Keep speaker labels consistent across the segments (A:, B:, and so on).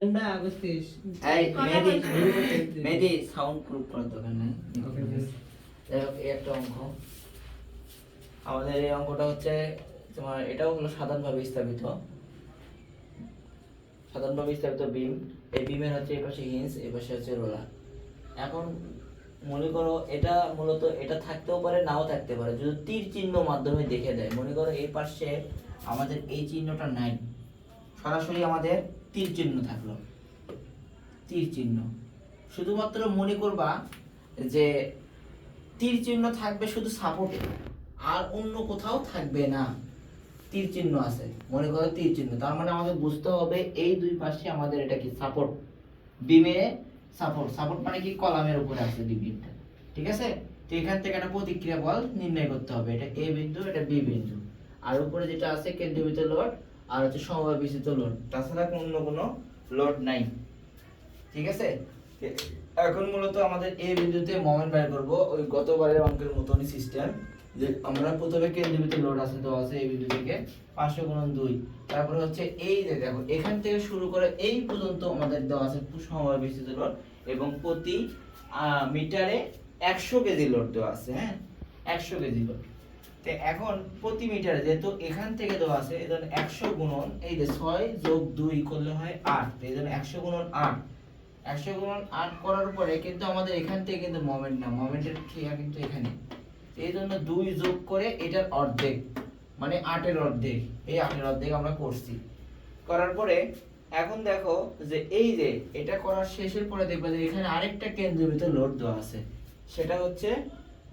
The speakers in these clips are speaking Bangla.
A: এই মেহেদি সাউন্ড প্রুফ করার দরকার নাই। যাই হোক, এই একটা অঙ্ক। আমাদের এই অঙ্কটা হচ্ছে তোমার, এটাও হলো সাধারণভাবে স্থাপিত বিম। এই বিমের হচ্ছে এই পাশে হিঞ্জ, এই পাশে হচ্ছে রোলার। এখন মনে করো এটা মূলত এটা থাকতেও পারে, নাও থাকতে পারে। যদি তীর চিহ্ন মাধ্যমে দেখে দেয়, মনে করো এই পাশে আমাদের এই চিহ্নটা নাই, সরাসরি আমাদের তীর চিহ্ন থাকলো, তীর চিহ্ন। শুধুমাত্র মনে করবা যে তীর চিহ্ন থাকবে শুধু সাপোর্টে, আর অন্য কোথাও থাকবে না। তীর চিহ্ন আছে, মনে করো তীর চিহ্ন, তার মানে আমাদের বুঝতে হবে এই দুই পাশে আমাদের এটা কি সাপোর্ট, বিমে সাপোর্ট। সাপোর্ট মানে কি, কলামের উপরে আছে বিমটা, ঠিক আছে। তো এখান থেকে একটা প্রতিক্রিয়া বল নির্ণয় করতে হবে। এটা এ বিন্দু, এটা বি বিন্দু, আর উপরে যেটা আছে কেন্দ্রীভূত লোড, আর হচ্ছে সমবায় বিস্তৃত লোড, তাছাড়া অন্য কোনো লোড নাই, ঠিক আছে। এখন মূলত আমাদের এই বিন্দুতে মোমেন্ট বের করব, ওই গতবারের অঙ্কের মতনই সিস্টেম, যে আমরা প্রথমে কেন্দ্রীভূত লোড আছে তো আছে এই বিন্দু থেকে 500 গুণন 2, তারপরে হচ্ছে এই যে দেখো এখান থেকে শুরু করে এই পর্যন্ত আমাদের দেওয়া আছে সমবায় বিস্তৃত লোড, এবং প্রতি মিটারে 100 কেজি লোড দেওয়া আছে। হ্যাঁ, 100 কেজি লোড। তো এখন প্রতি মিটারে যেহেতু এখান থেকে দেওয়া আছে, এজন্য 100 গুণন এই যে 6 যোগ 2 করলে হয় 8, এজন্য 100 গুণন 8। 100 গুণন 8 করার পরে কিন্তু আমাদের এখান থেকে কিন্তু মোমেন্ট না, মোমেন্টের ক্রিয়া কিন্তু এখানে, এই জন্য 2 যোগ করে এটার অর্ধেক, মানে 8 এর অর্ধেক, এই 8 এর অর্ধেক আমরা করছি। করার পরে এখন দেখো যে এই যে এটা করার শেষের পরে দেখবে যে এখানে আরেকটা কেন্দ্রীভূত লোড দেওয়া আছে, সেটা হচ্ছে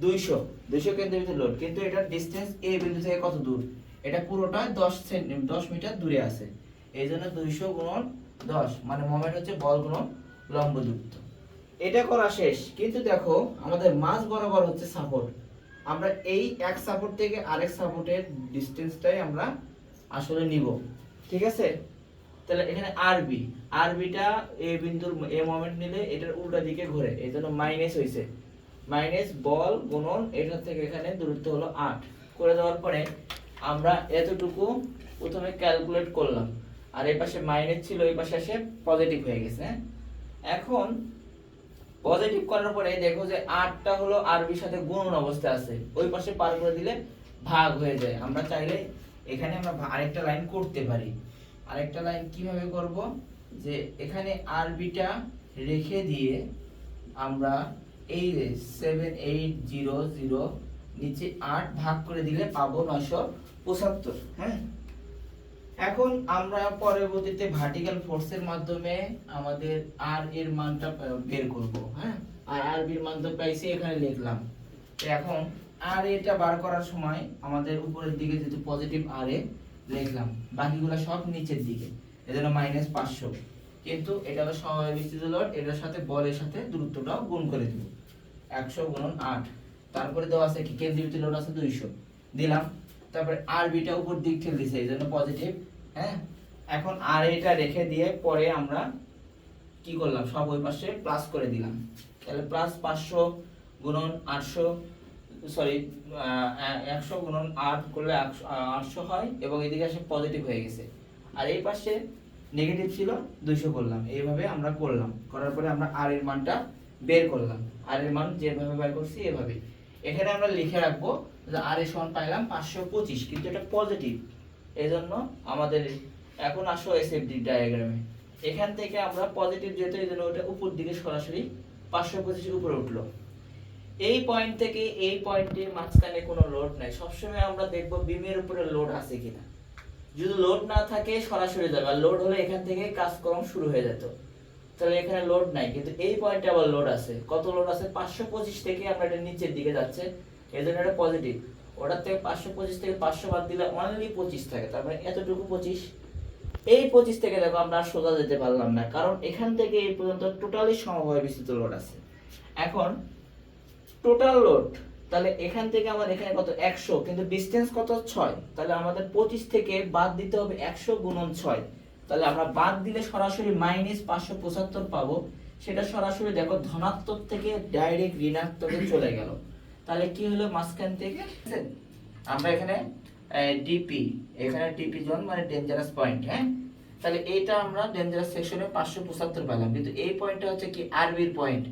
A: 200 কেন্দ্রীভূত লোড। কিন্তু এটার ডিসটেন্স এ বিন্দু থেকে কত দূর, এটা পুরোটা 10 মিটার দূরে আছে। এই জন্য 200 গুণন 10, মানে মোমেন্ট হচ্ছে বল গুণন লম্ব যুক্ত। এটা করা শেষ, কিন্তু দেখো আমাদের মাঝ বরাবর হচ্ছে সাপোর্ট। আমরা এই এক সাপোর্ট থেকে আরেক সাপোর্টের ডিসটেন্সটাই আমরা আসলে নিব, ঠিক আছে। তাহলে এখানে আরবিটা এ বিন্দুর এ মোমেন্ট নিলে এটার উল্টা দিকে ঘুরে, এই জন্য মাইনাস হইছে। মাইনাস বল গুণন এটা থেকে এখানে দূরত্ব হলো 8। করে দেওয়ার পরে আমরা এতটুকু প্রথমে ক্যালকুলেট করলাম, আর এই পাশে মাইনাস ছিল, এই পাশে এসে পজিটিভ হয়ে গেছে। এখন পজিটিভ করার পরে দেখো যে 8টা হলো আরবির সাথে গুণন অবস্থায় আছে, ওই পাশে পার করে দিলে ভাগ হয়ে যায়। আমরা চাইলে এখানে আমরা আরেকটা লাইন করতে পারি। আরেকটা লাইন কিভাবে করব, যে এখানে আরবিটা রেখে দিয়ে আমরা এই 7800 নিচে 8 ভাগ করে দিলে পাবো 975। হ্যাঁ, এখন আমরা পরবর্তীতে ভার্টিক্যাল ফোর্সের মাধ্যমে আমাদের আর এর মানটা বের করব। হ্যাঁ, আর আর এর মান তো পাইছি, এখানে লিখলাম। তো এখন আর এটা বার করার সময় আমাদের উপরের দিকে যেহেতু পজিটিভ আর এ লিখলাম, বাকিগুলো সব নিচের দিকে, এজন্য -500। কিন্তু এটা হলো সমবায় বিস্তৃত লোড, এটার সাথে বলের সাথে দূরত্বটাও গুণ করে দিব, 100 গুণন 8। তারপরে দেওয়া আছে কি কেন্দ্রীভূত লোড আছে 200 দিলাম, তারপরে আর বিটা উপর দিক ঠেলে দিছে, এই জন্য পজিটিভ। হ্যাঁ, এখন আর এটা রেখে দিয়ে পরে আমরা কি করলাম, সব ওই পাশে প্লাস করে দিলাম। তাহলে প্লাস 500 গুণন 800, সরি 100 গুণন 8 করলে 800 হয়, এবং এদিকে এসে পজিটিভ হয়ে গেছে। আর এই পাশে নেগেটিভ ছিল 200 করলাম। এইভাবে আমরা করলাম, করার পরে আমরা আর এর মানটা বের করলাম। আর এর মান যেভাবে বের করছি এভাবে এখানে আমরা লিখে রাখবো যে আর এর সমান পাইলাম 525, কিন্তু এটা পজিটিভ, এজন্য আমাদের এখন আসো এসএফডি ডায়াগ্রামে। এখান থেকে আমরা পজিটিভ যেহেতু, এই জন্য ওটা উপর দিকে সরাসরি 525 এর উপরে উঠলো। এই পয়েন্ট থেকে এই পয়েন্টের মাঝখানে কোনো লোড নাই। সবসময় আমরা দেখব বিমের উপরে লোড আছে কিনা। যদি লোড না থাকে সরাসরি যাবে, আর লোড হলে এখান থেকে কাজকর্ম শুরু হয়ে যেত। তাহলে এখানে লোড নাই, কিন্তু এই পয়েন্টে আবার লোড আছে। কত লোড আছে, 525 থেকে আমরা এটা নিচের দিকে যাচ্ছে, এজন্য এটা পজিটিভ। ওটার থেকে 525 থেকে 500 বাদ দিলে অনলি 25 থাকে, তার মানে এতটুকু 25। এই 25 থেকে দেখো আমরা সোজা যেতে পারলাম না, কারণ এখান থেকে এই পর্যন্ত টোটালি সমবায় বিস্তৃত লোড আছে। এখন টোটাল লোড, তাহলে এখান থেকে আমাদের এখানে কত 100, কিন্তু ডিসটেন্স কত 6, তাহলে আমাদের 25 থেকে বাদ দিতে হবে 100 গুণন 6। তাহলে আমরা বাদ দিলে সরাসরি -575 পাবো। সেটা সরাসরি দেখো ধনাত্মক থেকে ডাইরেক্ট ঋণাত্মকে চলে গেল। তাহলে কি হলো, মাঝখান থেকে আমরা এখানে ডিপি, এখানে ডিপি জোন মানে ডেঞ্জারাস পয়েন্ট। হ্যাঁ, তাহলে এইটা আমরা ডেঞ্জারাস সেকশনে 575 পেলাম, কিন্তু এই পয়েন্টটা হচ্ছে কি আরবির পয়েন্ট।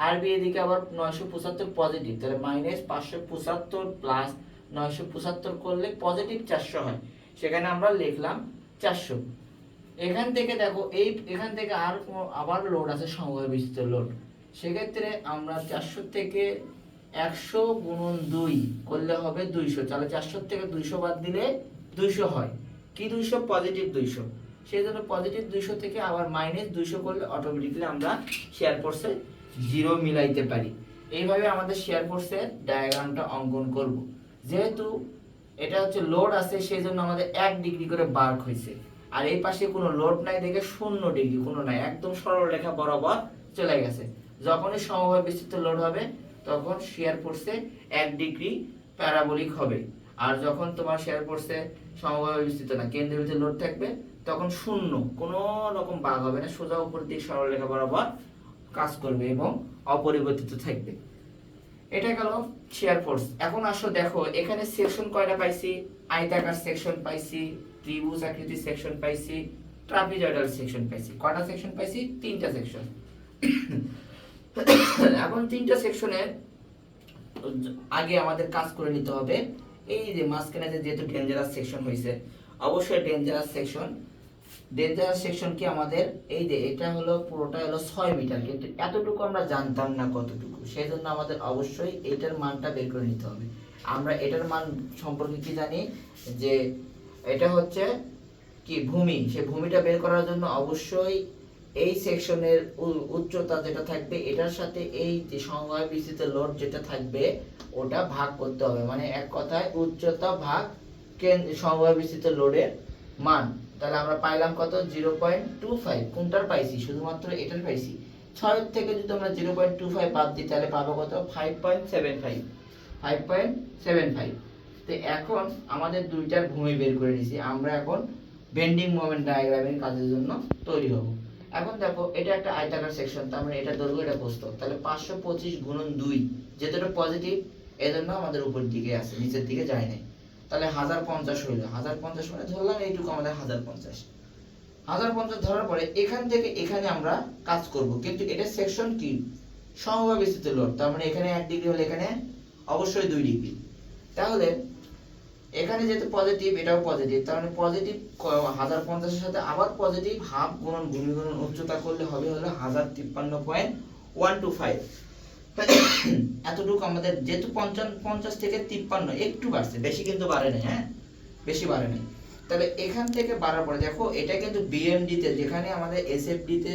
A: আরবি এদিকে আবার 975 পজিটিভ, তাহলে -575 প্লাস 975 করলে পজিটিভ 400 হয়, সেখানে আমরা লিখলাম 400। এখান থেকে দেখো এখান থেকে আবার লোড আছে, সমবায় বিস্তৃত লোড, সেক্ষেত্রে আমরা 400 থেকে 100 গুণন 2 করলে হবে 200, তাহলে 400 থেকে 200 বাদ দিলে 200 হয়, কি 200? পজিটিভ 200। সেই জন্য পজিটিভ 200 থেকে আবার -200 করলে অটোমেটিক্যালি আমরা শেয়ার ফোর্সে 0 মিলাইতে পারি। এইভাবে আমাদের শেয়ার ফোর্সের ডায়াগ্রামটা অঙ্কন করব। যেহেতু এটা হচ্ছে লোড আছে, সেই জন্য আমাদের 1 ডিগ্রি করে বার্ক হয়েছে, আর এই পাশে কোনো লোড নাই দেখে 0 ডিগ্রি কোনো নাই, একদম সরল রেখা বরাবর চলে গেছে। যখনই সমবায় বিস্তৃত লোড হবে তখন শেয়ার ফোর্সে 1 ডিগ্রি প্যারাবোলিক হবে, আর যখন তোমার শেয়ার ফোর্সে সমবায় বিস্তৃত না, কেন্দ্রের ভিতরে লোড থাকবে, তখন 0, কোনো রকম বাঁক হবে না, সোজা উপর দিকে সরল রেখা বরাবর কাজ করবে এবং অপরিবর্তিত থাকবে। এটা গেল শেয়ার ফোর্স। এখন আসো দেখো এখানে সেকশন কয়টা পাইছি? আয়তাকার সেকশন পাইছি, ত্রিভুজ আকৃতির সেকশন পাইছি, ট্রাপিজয়েডাল সেকশন পাইছি। কয়টা সেকশন পাইছি? 3টা সেকশন। এখন 3টা সেকশনের আগে আমাদের কাজ করে নিতে হবে। এই যে মাঝখানে যেহেতু ডেঞ্জারাস সেকশন হয়েছে, অবশ্যই ডেঞ্জারাস সেকশন কি আমাদের এই যে এটা হলো পুরোটা হলো 6 মিটার, কিন্তু এতটুকু আমরা জানতাম না কতটুকু, সেই জন্য আমাদের অবশ্যই এটার মানটা বের করে নিতে হবে। আমরা এটার মান সম্পর্কে কি জানি, যে এটা হচ্ছে কি ভূমি, সেই ভূমিটা বের করার জন্য অবশ্যই এই সেকশনের উচ্চতা যেটা থাকবে এটার সাথে এই যে সমবায় বিস্তৃত লোড যেটা থাকবে ওটা ভাগ করতে হবে, মানে এক কথায় উচ্চতা ভাগ সমবায় বিস্তৃত লোডের মান। তাহলে আমরা পাইলাম কত? 0.25। কোনটার পাইছি? শুধুমাত্র এটার পাইছি। 6 থেকে যদি আমরা 0.25 বাদ দিই তাহলে পাবো কত? 5.75। তো এখন আমাদের দুইটার ভূমি বের করে নিয়েছি, আমরা এখন বেন্ডিং মোমেন্ট ডায়াগ্রামের কাজের জন্য তৈরি হব। এখন দেখো এটা একটা আয়তাকার সেকশন, তার মানে এটা দৈর্ঘ্য এটা প্রস্থ, তাহলে 525 গুণন 2, যেহেতু এটা পজিটিভ এজন্য আমাদের উপর দিকে আছে, নিচের দিকে যায় নাই। তাহলে 1050 হইলো, 1050 মানে ধরলাম এইটুকু আমাদের 1050 ধরার পরে এখান থেকে এখানে আমরা কাজ করব, কিন্তু এটা সেকশন কি সমবায় বিস্তৃত লোড, তার মানে এখানে 1 ডিগ্রি হলে এখানে অবশ্যই 2 ডিগ্রি। তাহলে এখানে যেহেতু পজিটিভ এটাও পজিটিভ, তার মানে পজিটিভ 1050 এর সাথে আবার পজিটিভ হাফ গুণন ভূমি গুণন উচ্চতা করলে হবে হলো 1053.125। এতটুকু আমাদের যেহেতু 50 থেকে 53 একটু বাড়ছে, বেশি কিন্তু বাড়ে নাই, হ্যাঁ বেশি বাড়ে নাই। তাহলে এখান থেকে বাড়ার পরে দেখো এটা কিন্তু বিএমডি তে, যেখানে আমাদের এসএফডি তে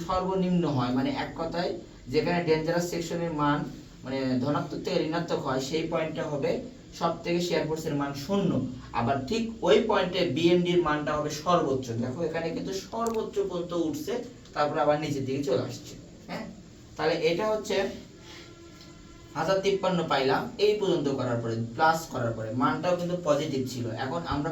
A: সর্বনিম্ন হয়, মানে এক কথায় যেখানে ডেঞ্জারাস সেকশনের মান মানে ধনাত্মক থেকে ঋণাত্মক হয় সেই পয়েন্টটা হবে সব থেকে শেয়ার ফোর্সের মান 0। আবার ঠিক ওই পয়েন্টে বিএমডি এর মানটা হবে সর্বোচ্চ। দেখো এখানে কিন্তু সর্বোচ্চ পর্যন্ত উঠছে, তারপর আবার নিচের দিকে চলে আসছে, হ্যাঁ। তাহলে এটা হচ্ছে 1053 পাইলাম, এই পর্যন্ত করার পরে প্লাস করার পরে মানটাও কিন্তু পজিটিভ ছিল। এখন আমরা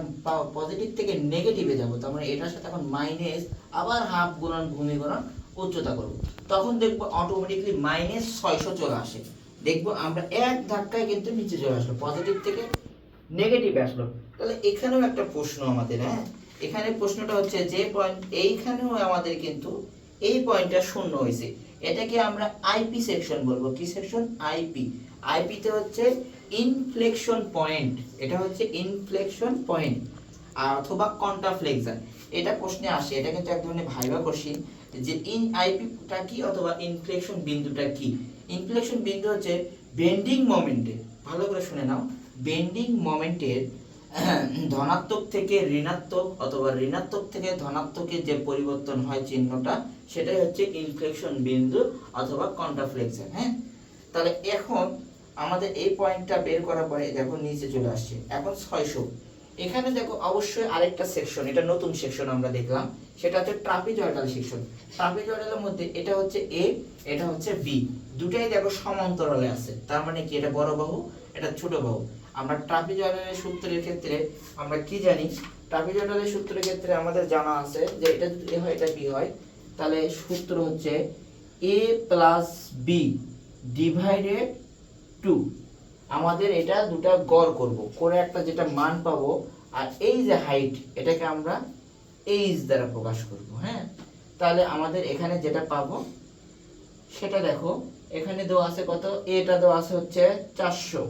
A: পজিটিভ থেকে নেগেটিভে যাব, তার মানে এটার সাথে এখন মাইনাস আবার হাফ গুণন ভূমি গুণন উচ্চতা করব, তখন দেখবো অটোমেটিক্যালি -600 চলে আসে। দেখবো আমরা এক ধাক্কায় কিন্তু নিচে চলে আসলো, পজিটিভ থেকে নেগেটিভে আসলো। তাহলে এখানেও একটা প্রশ্ন আমাদের, হ্যাঁ এখানে প্রশ্নটা হচ্ছে যে পয়েন্ট এইখানেও আমাদের কিন্তু এই পয়েন্টটা 0 হয়েছে, এটাকে আমরা আইপি সেকশন বলবো। কি সেকশন? আইপি। আইপি তে হচ্ছে ইনফ্লেকশন পয়েন্ট, এটা হচ্ছে ইনফ্লেকশন পয়েন্ট অথবা কন্ট্রাফ্লেক্সার। এটা প্রশ্নে আসে, এটা কিন্তু এক ধরনের ভাইভা কোশ্চেন, যে আইপিটা কি অথবা ইনফ্লেকশন বিন্দুটা কি। ইনফ্লেকশন বিন্দু হচ্ছে বেন্ডিং মোমেন্টে, ভালো করে শুনে নাও, বেন্ডিং মোমেন্টের ধনাত্মক থেকে ঋণাত্মক অথবা ঋণাত্মক থেকে ধনাত্মকে যে পরিবর্তন হয় চিহ্নটা, সেটাই হচ্ছে ইনফ্লেকশন বিন্দু অথবা কন্ট্রাফ্লেক্সার, হ্যাঁ। তাহলে এখন আমাদের এই পয়েন্টটা বের করার পরে দেখো নিচে চলে আসছে এখন 600। এখানে দেখো অবশ্যই আরেকটা সেকশন, এটা নতুন সেকশন আমরা দেখলাম, সেটা হচ্ছে ট্রাপিজয়েডাল সেকশন। ট্রাপিজয়েডালের মধ্যে এটা হচ্ছে এ, এটা হচ্ছে বি, দুটাই দেখো সমান্তরালে আছে, তার মানে কি এটা বড় বাহু এটা ছোট বাহু। আমরা ট্রাপিজয়েডালের সূত্রের ক্ষেত্রে আমরা কি জানি? ট্রাপিজয়েডালের সূত্রের ক্ষেত্রে আমাদের জানা আছে যে এটা যদি এ হয় এটা বি হয়, তাহলে সূত্র হচ্ছে a প্লাস বি ডিভাইডেড 2। আমাদের এটা দুটা গড় করব, করে একটা যেটা মান পাবো আর এই যে হাইট এটাকে আমরা এইচ দ্বারা প্রকাশ করব। হ্যাঁ, তাহলে আমাদের এখানে যেটা পাবো সেটা দেখো, এখানে দেওয়া আছে কত, এটা দেওয়া আছে হচ্ছে 400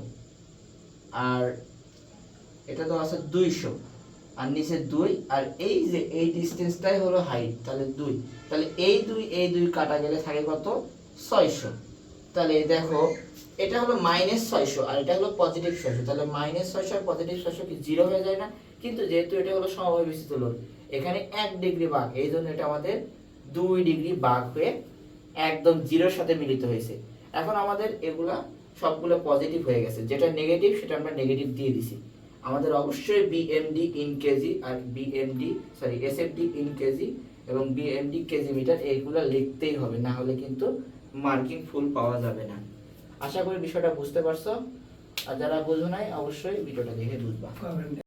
A: আর এটা দেওয়া আছে 200 আর নিচে 2 আর এই যে এই ডিসটেন্সটাই হলো হাইট, তাহলে 2, তাহলে এই দুই কাটা গেলে থাকে কত 600। তাহলে দেখো এটা হলো -600 আর এটা হলো +600, তাহলে -600 আর +600 কি 0 হয়ে যায় না? কিন্তু যেহেতু এটা হলো সমবাহু বিস্তৃত লোড, এখানে 1 ডিগ্রি বাঁক, এই জন্য এটা আমাদের 2 ডিগ্রি বাঁক হয়ে একদম 0-র সাথে মিলিত হয়েছে। এখন আমাদের এগুলা সবগুলো পজিটিভ হয়ে গেছে, যেটা নেগেটিভ সেটা আমরা নেগেটিভ দিয়ে দিছি। আমাদের অবশ্যই বিএমডি ইন কেজি আর এসএফডি ইন কেজি এবং বিএমডি কেজি মিটার এইগুলো লিখতেই হবে, না হলে কিন্তু মার্কিং ফুল পাওয়া যাবে না। আশা করি বিষয়টা বুঝতে পারছো, আর যারা বুঝো নাই অবশ্যই ভিডিওটা দেখে বুঝবা।